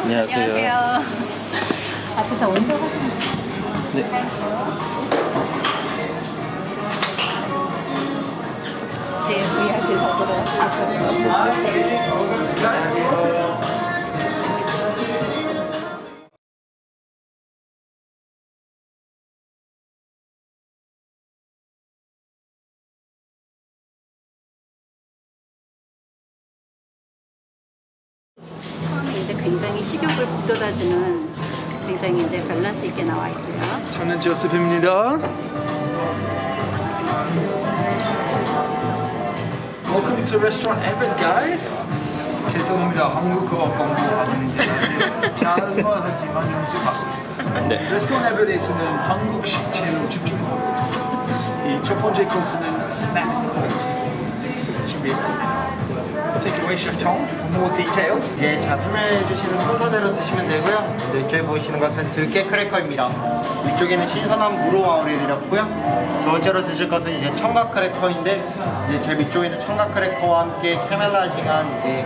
안녕하세요. 앞에서 온도 확인. 네. 제 VIP석으로 왔습니다. 처음에 이제 굉장히 식욕을 북돋아주는 굉장히 이제 밸런스 있게 나와 있고요. 저는 조셉입니다. Welcome to Restaurant Abbott, guys. 죄송합니다. 한국어 공부하고 있는데 잘못하지만 연습하고 있어요. 네. 레스토랑 에버에서는 한국 식재로 집중하고 있어요. 이 첫 번째 코스는 스낵 코스 준비했습니다. Take it away, Chef Tom, for more details. 예, 자 설명해 주시는 순서대로 드시면 되고요. 이쪽에 보이시는 것은 들깨 크래커입니다. 위쪽에는 신선한 무로 마무리 드렸고요. 두 번째로 드실 것은 이제 청각 크래커인데 이제 제 밑쪽에는 청각 크래커와 함께 캐멜라징한 이제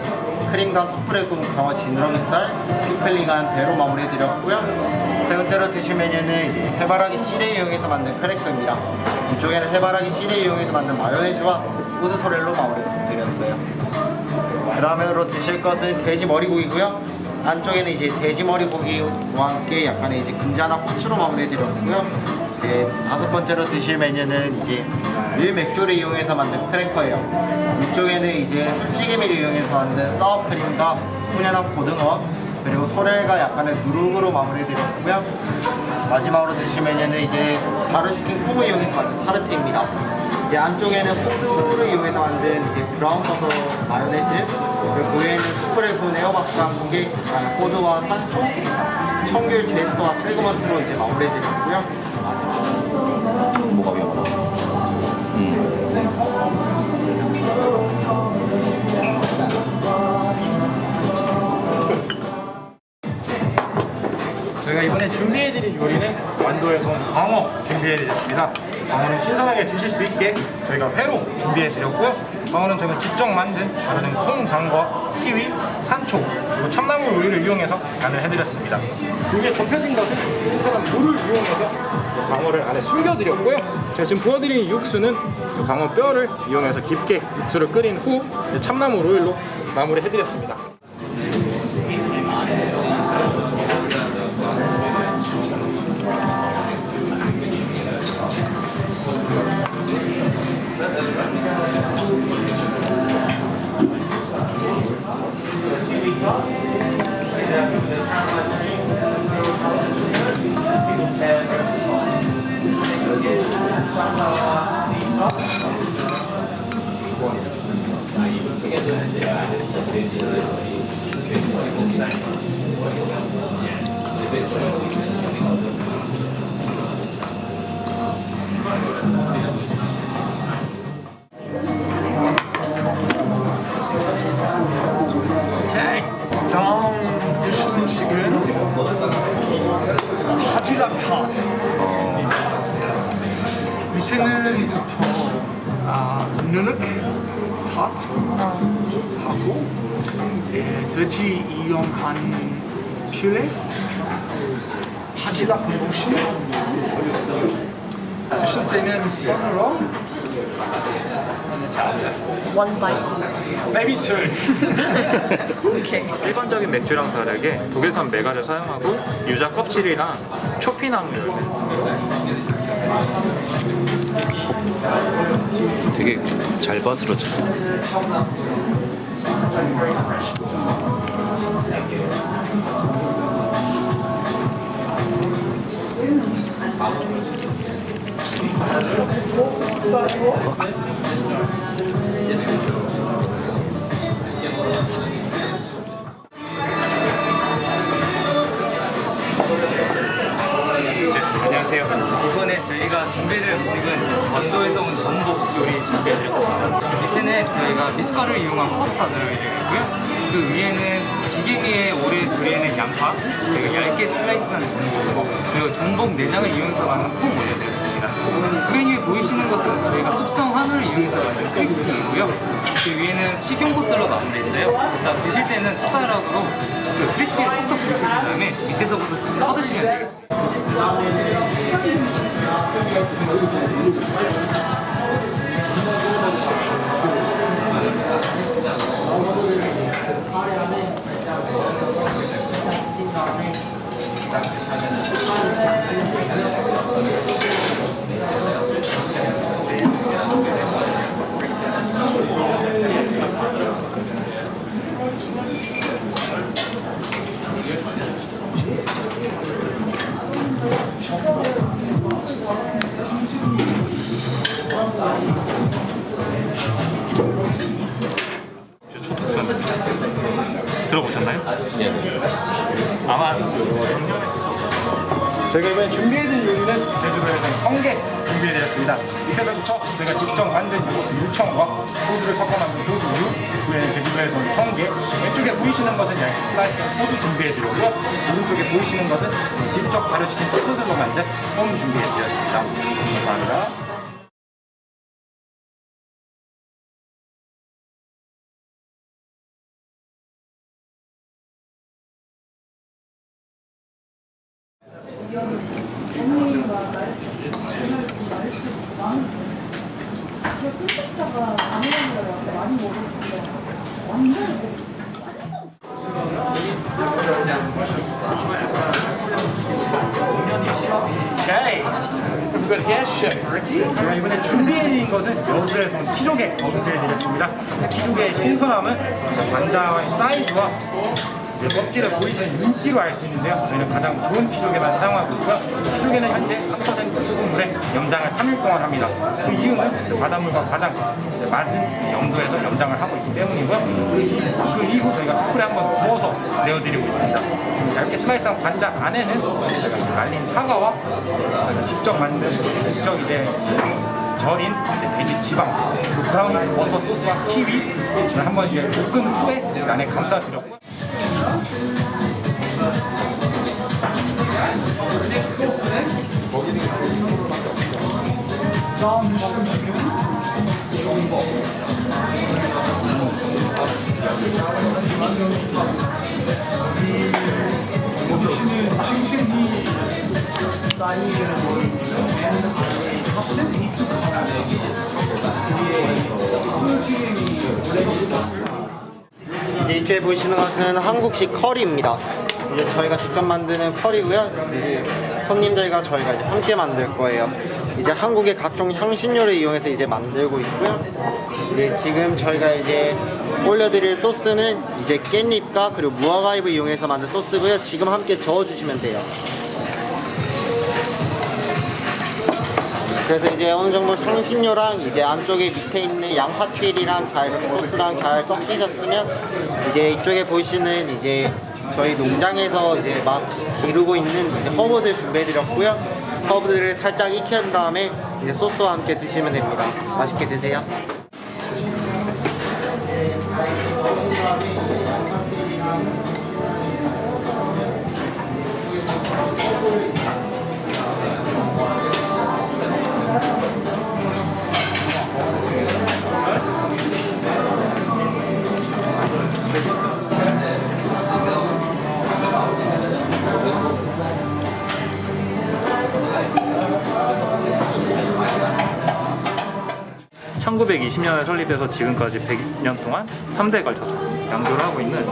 크림과 숯불에 구운 강화 지느러미살, 피클링한 배로 마무리 드렸고요. 세 번째로 드실 메뉴는 이제 해바라기 씨를 이용해서 만든 크래커입니다. 위쪽에는 해바라기 씨를 이용해서 만든 마요네즈와 우드소렐로 마무리 드렸어요. 그 다음으로 드실 것은 돼지 머리고기고요. 안쪽에는 이제 돼지 머리고기와 함께 약간의 이제 금자나 후추로 마무리해드렸고요. 이제 다섯 번째로 드실 메뉴는 이제 밀 맥주를 이용해서 만든 크래커예요. 위쪽에는 이제 술찌개미를 이용해서 만든 사워크림과 훈연한 고등어 그리고 소렐과 약간의 누룩으로 마무리해드렸고요. 마지막으로 드실 메뉴는 이제 가루시킨 콩을 이용해서 만든 타르트입니다. 이제 안쪽에는 호두를 이용해서 만든 이제 브라운 버터 마요네즈 그리고 그 외에는 숯불에 구운 에어박스한 고기, 호두와 산초, 청귤 제스터와 세그먼트로 이제 마무리해드렸고요. 마지막으로 뭐가 위험하다. 저희가 이번에 준비해드린 요리는 완도에서 온 광어 준비해드렸습니다. 광어는 신선하게 드실 수 있게 저희가 회로 준비해드렸고요. 광어는 저희가 직접 만든 다른 콩장과 키위, 산초, 그리고 참나물 우유를 이용해서 간을 해드렸습니다. 여기에 덮여진 것은 신선한 물을 이용해서 광어를 안에 숨겨드렸고요. 제가 지금 부어드린 육수는 광어 뼈를 이용해서 깊게 육수를 끓인 후 참나물 오일로 마무리해드렸습니다. 다음 드실 음식은 하지락 타트. 밑에는 누룩 타트 하고 돼지 이용한 퓨레, 하지락 로시. 드실 때는 썬으로 원 바이. Maybe two. 오케이. 일반적인 맥주랑 다르게 독일산 메가를 사용하고 유자 껍질이랑 초피나무를 되게 잘 바스러져. 안녕하세요. 이번에 저희가 준비해드릴 음식은 완도에서 온 전복 요리 준비해드렸습니다. 밑에는 저희가 미숫가루를 이용한 커스터드를 이용했고요. 그 위에는 지게 위에 오래 조리해낸 양파, 그리고 얇게 슬라이스한 전복, 그리고 전복 내장을 이용해서 만든 콩 올려드렸습니다. 그 메뉴에 보이시는 것은 저희가 숙성 한우를 이용해서 만든 크리스피이고요. 그 위에는 식용꽃들로 마무리돼 있어요. 그래서 드실 때는 숟가락으로 그 크리스피를 톡톡 부으신 다음에 밑에서부터 뻗으시면 되겠습니다. 들어보셨나요? 아마 저희가 이번에 준비해드린 요리는 제주도에서 성게 준비해드렸습니다. 밑에서부터 저희가 직접 만든 요거트 유청과 호두를 섞어 만든 호두유, 그외에는 제주도에서 온 성게, 왼쪽에 보이시는 것은 얇게 슬라이스한 호두 준비해드렸고요. 오른쪽에 보이시는 것은 직접 발효시킨 소스로 만든 홈 준비해드렸습니다. 감사합니다. 제가 이번에 준비해드린 것은 여수에서 온 키조개 준비해드렸습니다. 키조개의 신선함은 관자의 사이즈와 이제 껍질을 보이시는 윤기로 알 수 있는데요. 저희는 가장 좋은 키조개만 사용하고 있고요. 키조개는 현재 3% 소금물에 염장을 3일 동안 합니다. 그 이유는 바닷물과 가장 맞은 염도에서 염장을 하고 있기 때문이고요. 그 이후 저희가 스프에 한번 부어서 내어드리고 있습니다. 얇게 슬라이스한 관자 안에는 저희가 이제 말린 사과와 저희가 직접 만든, 직접 이제 절인 이제 돼지 지방, 그리고 브라우니스 버터 소스와 키위를 한번 이제 볶은 후에 그 안에 감싸드렸고요. 이제 이쪽에 보시는 것은 한국식 커리입니다. 이제 저희가 직접 만드는 커리고요. 이제 손님들과 저희가 이제 함께 만들 거예요. 이제 한국의 각종 향신료를 이용해서 이제 만들고 있고요. 이제 지금 저희가 이제 올려드릴 소스는 이제 깻잎과 그리고 무화과잎을 이용해서 만든 소스고요. 지금 함께 저어주시면 돼요. 그래서 이제 어느 정도 향신료랑 이제 안쪽에 밑에 있는 양파튀리랑 잘 소스랑 잘 섞이셨으면 이제 이쪽에 보시는 이제 저희 농장에서 이제 막 이루고 있는 이제 허브들 준비해드렸고요. 허브들을 살짝 익힌 다음에 이제 소스와 함께 드시면 됩니다. 맛있게 드세요. (1920년에) 설립돼서 지금까지 100년 동안 3대에 걸쳐서 양조를 하고 있는.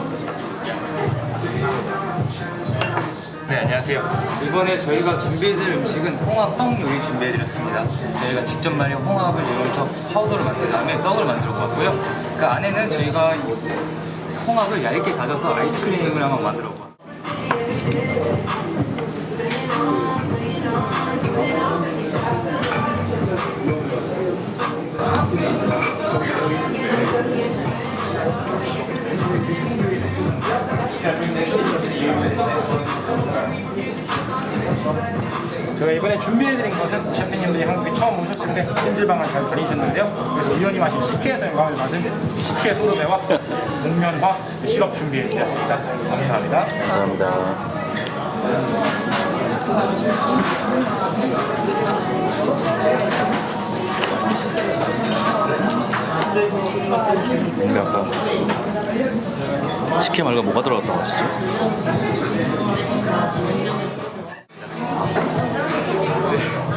네, 안녕하세요. 이번에 저희가 준비해드릴 음식은 홍합떡 요리 준비해드렸습니다. 저희가 직접 말린 홍합을 이용해서 파우더를 만든 다음에 떡을 만들어 보았고요. 그 안에는 저희가 홍합을 얇게 다져서 아이스크림을 한번 만들어 보았습니다. 저희가 이번에 준비해드린 것은 셰프님들이 한국에 처음 오셨을 때 찜질방을 잘 다니셨는데요. 그래서 우연히 마신 식혜에서 영감을 받은 식혜 소르베와 목면과 시럽 준비해드렸습니다. 감사합니다. 감사합니다. 이렇게 말고 뭐가 들어갔다고 하시죠?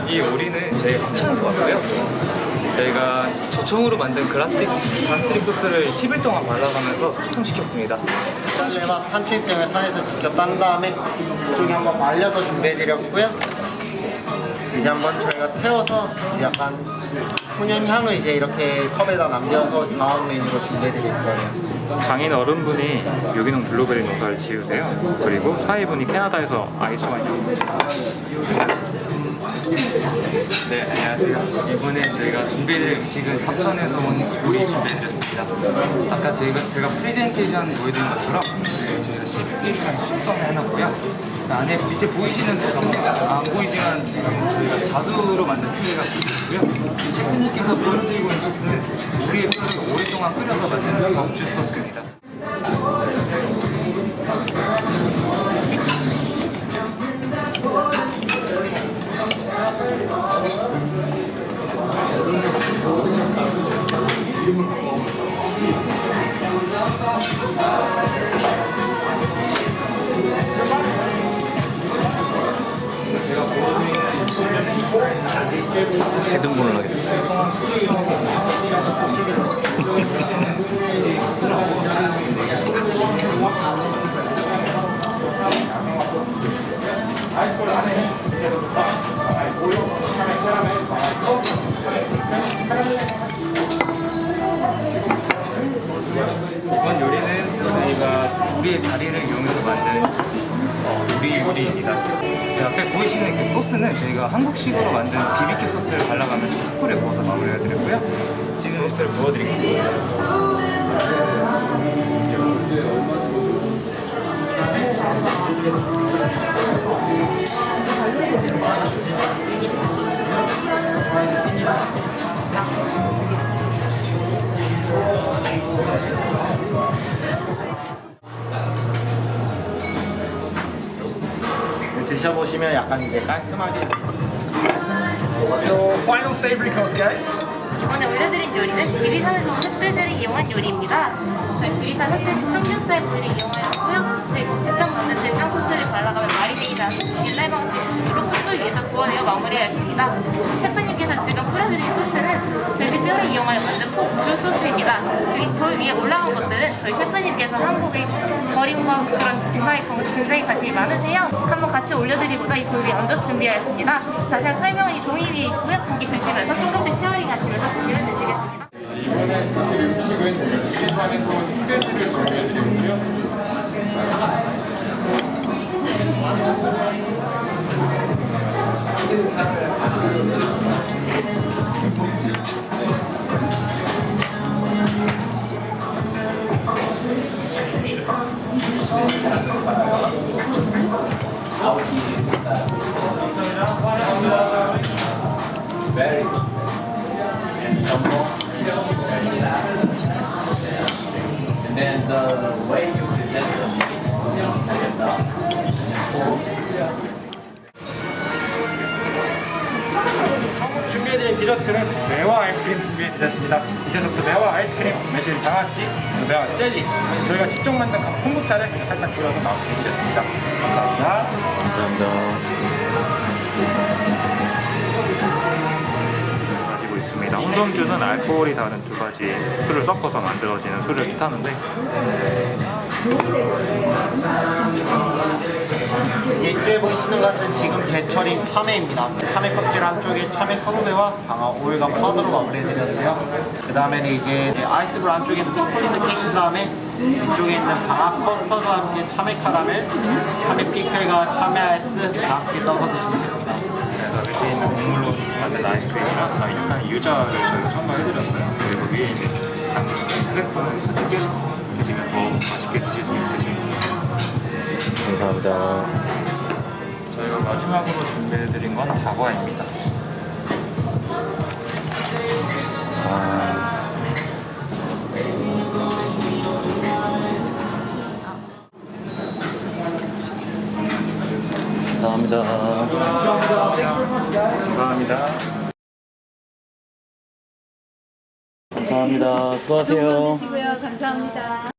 이 오리는 저희 합천에서 왔고요. 저희가 저청으로 만든 가스트릭 소스를 10일 동안 발라가면서 숙성시켰습니다. 저희가 산초입장을 산에서 직접 딴 다음에 이쪽에 한번 말려서 준비해드렸고요. 이제 한번 저희가 태워서 이제 약간 훈연 향을 이제 이렇게 컵에다 남겨서 다음 메뉴로 준비해드릴 거예요. 장인 어른분이 유기농 블루베리 농사를 지으세요. 그리고 사위분이 캐나다에서 아이스 와인. 네, 안녕하세요. 이번에 저희가 준비해드릴 음식은 합천에서 온 오리 준비해드렸습니다. 아까 제가 프레젠테이션 보여드린 것처럼 저희가 11일간 숙성을 해놨고요. 그 안에 밑에 보이시는 소스는 안 보이지만 지금 저희가 자두로 만든 피레가 있고요. 셰프님께서 보여드리고 있는 소스는 우리의 뼈를 오랫동안 끓여서 만든 덕주 소스입니다. 세 등분을 하겠어요. 이번 요리는 저희가 우리의 다리를 이용해서 만든 우리 요리입니다. 앞에 보이시는 그 소스는 저희가 한국식으로 만든 BBQ 소스를 발라가면서 숯불에 구워서 마무리해드렸고요. 지금 소스를 부어드리겠습니다. 드셔보시면 약간 이제 깔끔하게 Final savory course, guys. 이번에 올려드린 요리는 지리산에서 온 흑돼지를 이용한 요리입니다. 저희 지리산 흑돼지 삼겹살부를 이용하였고요. 저희 직접 만든 된장 소스를 발라가며 마리네이드하는 딜라이 방식으로 숯불 위에서 구워내어 마무리하였습니다. 셰프님께서 지금 뿌려드린 소스는 돼지뼈를 이용하여 만든 폭주 소스입니다. 여기 돌 위에 올라온 것들은 저희 셰프님께서 한국의 절임과 그런 굉장히 관심이 많으세요. 한번 같이 올려드리고자 이 돌 위에 얹어서 준비하였습니다. 자세한 설명은 이 종이 위에 있고요. 고기 드시면서 조금씩 쉐어링 하시면서 드시면 되시겠습니다. 이번에 드실 음식은 지리산에서 온 흑돼지를 준비해드렸고요. And then the way you present them 준비해드린 디저트는 매화 아이스크림 준비해드렸습니다. 이제부터 매화 아이스크림, 매실 장아찌, 매화 젤리 저희가 직접 만든 각 콤부차를 살짝 줄여서 나와드리겠습니다. 감사합니다. 감사합니다. 가지고 있습니다. 홍성주는 알코올이 다른 두 가지 술을 섞어서 만들어지는 술을 뜻하는데 이쪽에 보이시는 것은 지금 제철인 참외입니다. 참외 껍질 한쪽에 참외 선후배와 방아 오일과 파우더로 마무리해드렸는데요. 그 다음에는 이제 아이스볼 안쪽에 프로폴리스 깨신 다음에 이쪽에 있는 방아 커스터드와 함께 참외 카라멜, 참외 피클과 참외 아이스 다 함께 떠서 드시면 됩니다. 그래서 밑에 있는 국물로 만든 아이스크림이랑 약간 유자를 저희가 첨가해드렸어요. 그리고 위에 이제 크래커는 찌개서 드시면 더 맛있게 드실 수 있으십니다. 감사합니다. 저희가 마지막으로 준비해드린 건 다과입니다. 감사합니다. 감사합니다. 감사합니다. 수고하세요. 드시고요. 감사합니다.